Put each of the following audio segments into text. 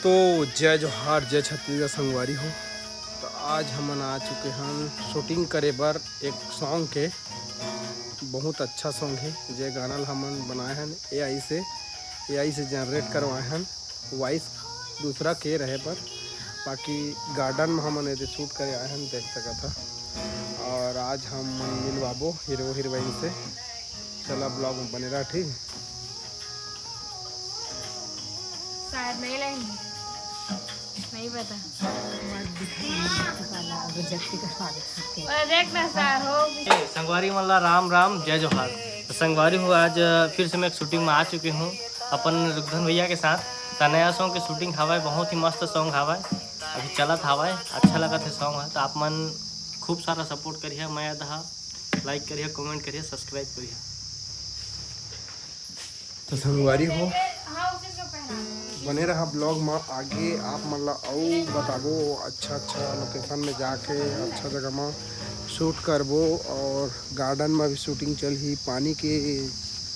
तो जय जोहार जय छत्तीसगढ़ संगवारी हो। तो आज हमन आ चुके हैं शूटिंग करे बर एक सॉन्ग के। बहुत अच्छा सॉन्ग है जे गाना हमन बनाए हैं एआई से जनरेट करवाए हैं। वॉइस दूसरा के रहे पर बाकी गार्डन में हमन ये शूट करे आए हैं, देख सका था। और आज हम मिलवाबो हीरो हीरोइन से। चला ब्लॉग में बने रहा, ठीक। शायद नहीं लेंगे, नहीं पता। देखना सर हो संगवारी मल्ला राम राम जय जोहार। तो संगवारी हूँ, आज फिर से मैं एक शूटिंग में आ चुकी हूँ अपन रुद्धन भैया के साथ। तो नया सॉन्ग की शूटिंग हवा, बहुत ही मस्त सॉन्ग हवा, अभी चलत हवा, अच्छा लगा था सॉन्ग है। तो आप मन खूब सारा सपोर्ट करिए, मैं दहा लाइक करिए, कमेंट करिए, सब्सक्राइब करिए। तो संगवारी हो बने रहा ब्लॉग में आगे। आप मतलब और बताबो अच्छा लोकेशन में जाके अच्छा जगह में शूट करबो। और गार्डन में भी शूटिंग चल ही, पानी के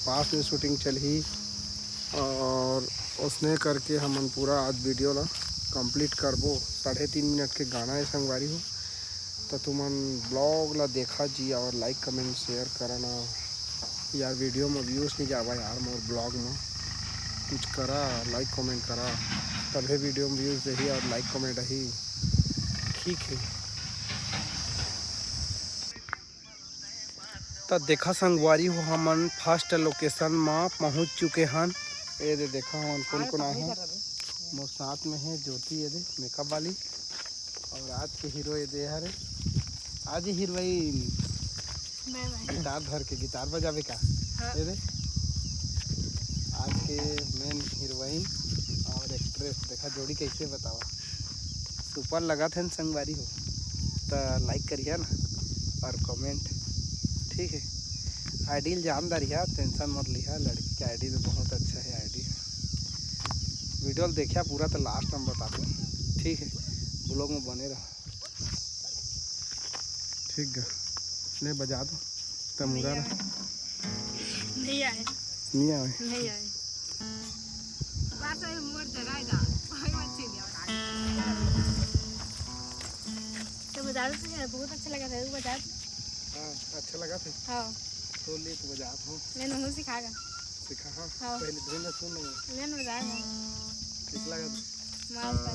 पास में शूटिंग चल ही। और उसने करके हम पूरा आज वीडियो ला कंप्लीट करबो। 3.5 मिनट के गाना है संगवारी हो। तो तुमन ब्लॉग ला देखा जी और लाइक कमेंट शेयर करना यार। वीडियो में व्यूज़ नहीं जावा यार, मोर ब्लॉग में कुछ करा, लाइक कमेंट करा, तभी वीडियो में व्यूज़ रही और लाइक कमेंट रही, ठीक है। तो देखा संगवारी हो हमन फर्स्ट लोकेशन में पहुंच चुके हैं। ये दे देखा हम कौन कौन आए हैं। मोर साथ में है ज्योति, ये दे मेकअप वाली। और आज के हीरो ये दे हरे, आज ही हीरोइन गिटार धर के गिटार बजावे का। ये दे आज के मेन हीरोइन और एक्ट्रेस। देखा जोड़ी कैसे बतावा, सुपर लगा था संगवारी हो। तो लाइक करिए ना और कमेंट, ठीक है। आइडियल जानदार है, टेंशन मत लिया। लड़की की आईडी तो बहुत अच्छा है आईडी। वीडियो देखिए पूरा तो लास्ट में बता दूँ, ठीक है। ब्लॉग में बने रहा, ठीक है। ले बजा दो तमुरा नहीं आए, नहीं आए, नहीं आए। तो बजा दो यार, बहुत अच्छा लगा था। बजा। हाँ अच्छा लगा था। हाँ तो ले तो बजा हूँ, मैं नहीं सिखागा, सिखा। हाँ हाँ। पहले धुन सुन लेंगे, मैं बजाऊंगा। किस लगा मस्त है।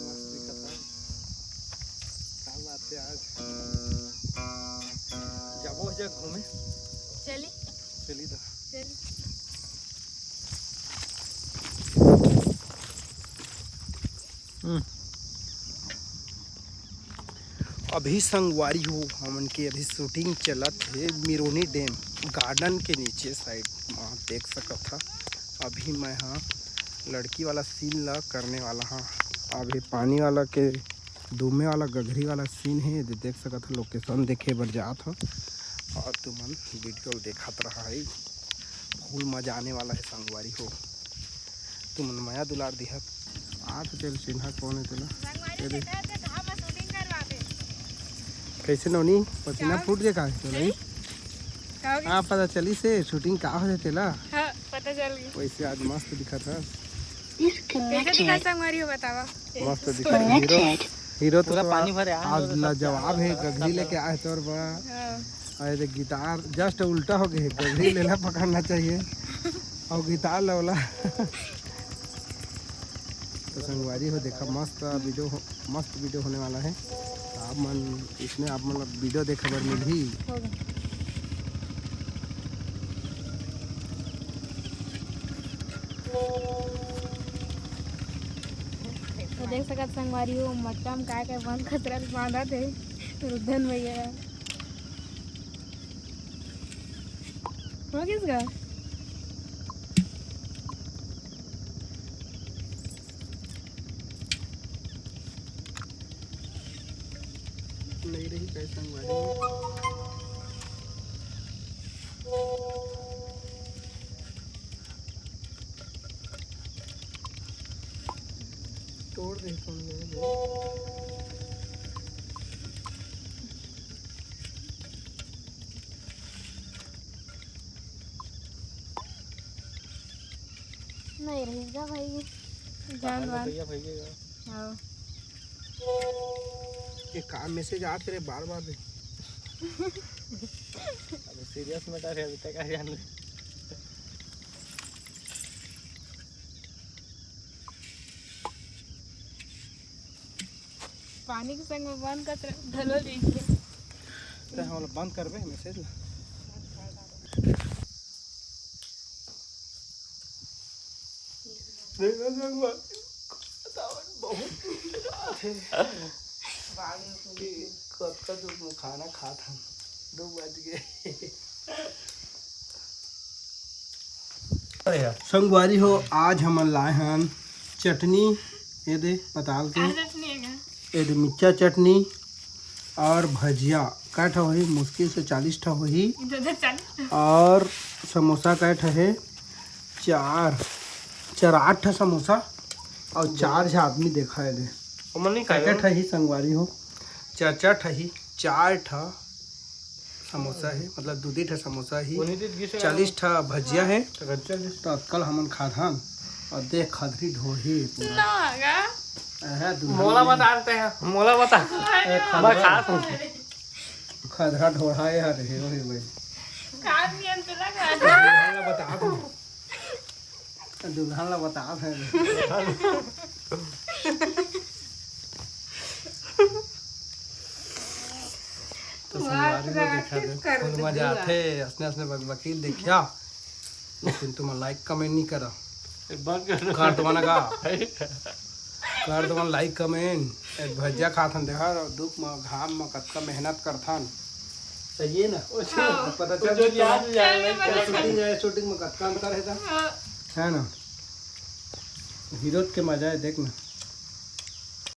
मस्त दिखा था। क्या बात है, आज जाबो जग घूमे। चली चली तो चली। अभी संगवारी हो हमन के अभी शूटिंग चलत है मिरोनी डैम गार्डन के नीचे साइड में, देख सकत था। अभी मैं हाँ लड़की वाला सीन ला करने वाला हाँ। अभी पानी वाला के डूबने वाला गघरी वाला सीन है, देख सकत था। लोकेशन देखे बर जात हो और तुमन वीडियो देखत रहा है। फुल मजा आने वाला है संगवारी हो। तुमन माया दुलार दिहत आ तो चल चिन्हा कौन है तेला। कैसे नौनी पसीना फूट गया का तो नहीं। हाँ पता चली से शूटिंग का हो तेला। हाँ पता चल गई। वैसे आज मस्त दिखा था। कैसे दिखा संगवारी हो बतावा। मस्त दिखा हीरो। हीरो तो पानी भरे आज लाजवाब है। गघरी लेके आए तो और गिटार जस्ट उल्टा हो गए। गघरी लेला पकड़ना चाहिए और गिटार लवला। तो संगवारी हो देखा मस्त वीडियो होने वाला है। आप मन इसमें आप मतलब वीडियो देखा बर मिली। तो देख सकत संगवारी हो मटका में काय बंद खतरा बांधा थे रुद्धन भैया। हो किसका नहीं रही कैसा तोड़ दे नहीं रहेगा भाई। जान वान भैया भैया आओ ये काम मैसेज आते रहे बार बार दे। अब सीरियस मैटर है, अभी तक आ जान ले। पानी के संग में बंद कर धलो लीजिए। तो हम लोग बंद करबे मैसेज ना। देखो संगवारी बहुत कब खाना खात हम 2 बज गए। संगवारी हो आज हम लाए हैं चटनी, ये दे पताल के, ये दे मिर्चा चटनी और भजिया कैठ वही मुश्किल से 40 ठा वही, और समोसा कैठ है 8 ठा समोसा और 4 झा आदमी देखा है दे। हमन नहीं क्या खाए ठही संगवारी हो 4 ठही 4 ठा समोसा है, मतलब 2 ठा समोसा ही, 40 ठा भजिया है। तो अक्कल हमन खाधान और देख खदरी ढोही पूरा मोला बताते हैं, मोला बता मैं खा खदरा ढोढ़ा है हर हे वही वही बता दो दुल्हन ला बता है। तो संगवारी में देखा दे फुल मजा आथे, असने वकील देखिया, लेकिन तुम लाइक कमेंट नहीं करा कर दो ना का कर दो लाइक कमेंट। एक भजिया खाथन देखा धूप में घाम में कतका मेहनत करथन, सही है ना। पता चल शूटिंग में कतका अंतर है ना, हीरो के मजा है देख ना।